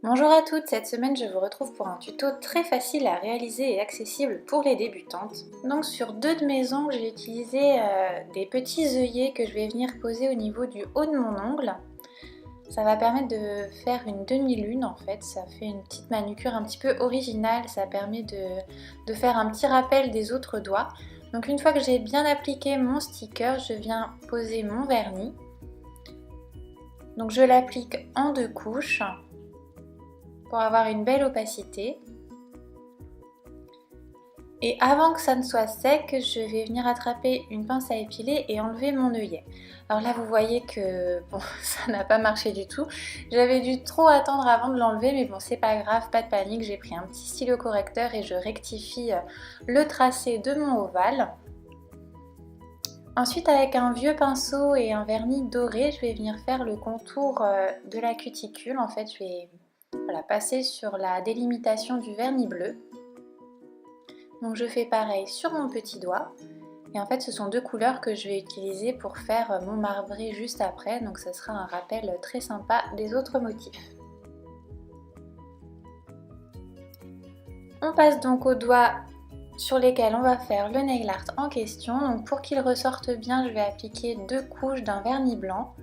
Bonjour à toutes, cette semaine je vous retrouve pour un tuto très facile à réaliser et accessible pour les débutantes. Donc sur deux de mes ongles, j'ai utilisé des petits œillets que je vais venir poser au niveau du haut de mon ongle. Ça va permettre de faire une demi-lune en fait, ça fait une petite manucure un petit peu originale, ça permet de faire un petit rappel des autres doigts. Donc une fois que j'ai bien appliqué mon sticker, je viens poser mon vernis. Donc je l'applique en deux couches pour avoir une belle opacité. Et avant que ça ne soit sec, je vais venir attraper une pince à épiler et enlever mon œillet. Alors là vous voyez que bon, ça n'a pas marché du tout. J'avais dû trop attendre avant de l'enlever, mais bon c'est pas grave, pas de panique. J'ai pris un petit stylo correcteur et je rectifie le tracé de mon ovale. Ensuite avec un vieux pinceau et un vernis doré, je vais venir faire le contour de la cuticule. En fait je vais passer sur la délimitation du vernis bleu. Donc je fais pareil sur mon petit doigt. Et en fait ce sont deux couleurs que je vais utiliser pour faire mon marbré juste après. Donc ce sera un rappel très sympa des autres motifs. On passe donc aux doigts sur lesquels on va faire le nail art en question. Donc pour qu'il ressorte bien, je vais appliquer deux couches d'un vernis blanc.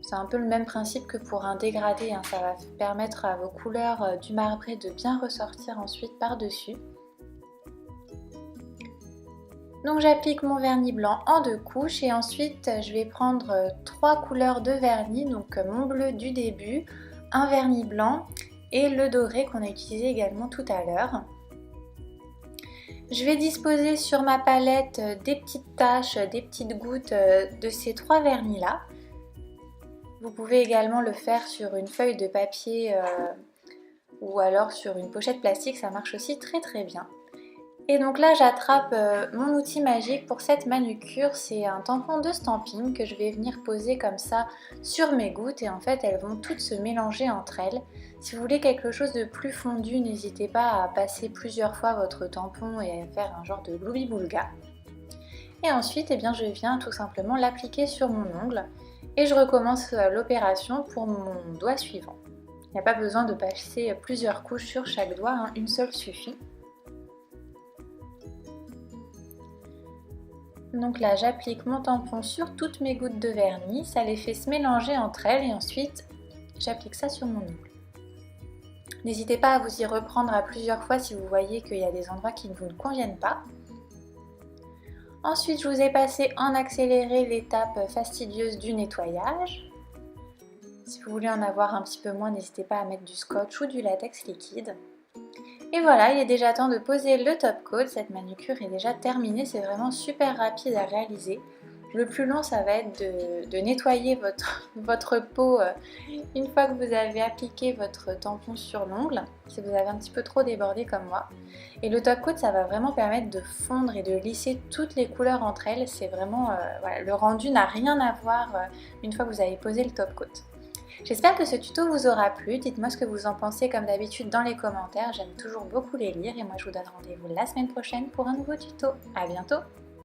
C'est un peu le même principe que pour un dégradé, hein. Ça va permettre à vos couleurs du marbré de bien ressortir ensuite par-dessus. Donc j'applique mon vernis blanc en deux couches et ensuite je vais prendre trois couleurs de vernis, donc mon bleu du début, un vernis blanc et le doré qu'on a utilisé également tout à l'heure. Je vais disposer sur ma palette des petites taches, des petites gouttes de ces trois vernis là. Vous pouvez également le faire sur une feuille de papier ou alors sur une pochette plastique, ça marche aussi très bien. Et donc là j'attrape mon outil magique pour cette manucure, c'est un tampon de Stampin' que je vais venir poser comme ça sur mes gouttes et en fait elles vont toutes se mélanger entre elles. Si vous voulez quelque chose de plus fondu, n'hésitez pas à passer plusieurs fois votre tampon et à faire un genre de gloubi-boulga. Et ensuite eh bien, je viens tout simplement l'appliquer sur mon ongle et je recommence l'opération pour mon doigt suivant. Il n'y a pas besoin de passer plusieurs couches sur chaque doigt, hein, une seule suffit. Donc là j'applique mon tampon sur toutes mes gouttes de vernis, ça les fait se mélanger entre elles et ensuite j'applique ça sur mon ongle. N'hésitez pas à vous y reprendre à plusieurs fois si vous voyez qu'il y a des endroits qui ne vous conviennent pas. Ensuite je vous ai passé en accéléré l'étape fastidieuse du nettoyage. Si vous voulez en avoir un petit peu moins, n'hésitez pas à mettre du scotch ou du latex liquide. Et voilà, il est déjà temps de poser le top coat. Cette manucure est déjà terminée, c'est vraiment super rapide à réaliser. Le plus long, ça va être de nettoyer votre peau une fois que vous avez appliqué votre tampon sur l'ongle, si vous avez un petit peu trop débordé comme moi. Et le top coat, ça va vraiment permettre de fondre et de lisser toutes les couleurs entre elles. C'est vraiment, voilà, le rendu n'a rien à voir une fois que vous avez posé le top coat. J'espère que ce tuto vous aura plu, dites-moi ce que vous en pensez comme d'habitude dans les commentaires, j'aime toujours beaucoup les lire et moi je vous donne rendez-vous la semaine prochaine pour un nouveau tuto. À bientôt!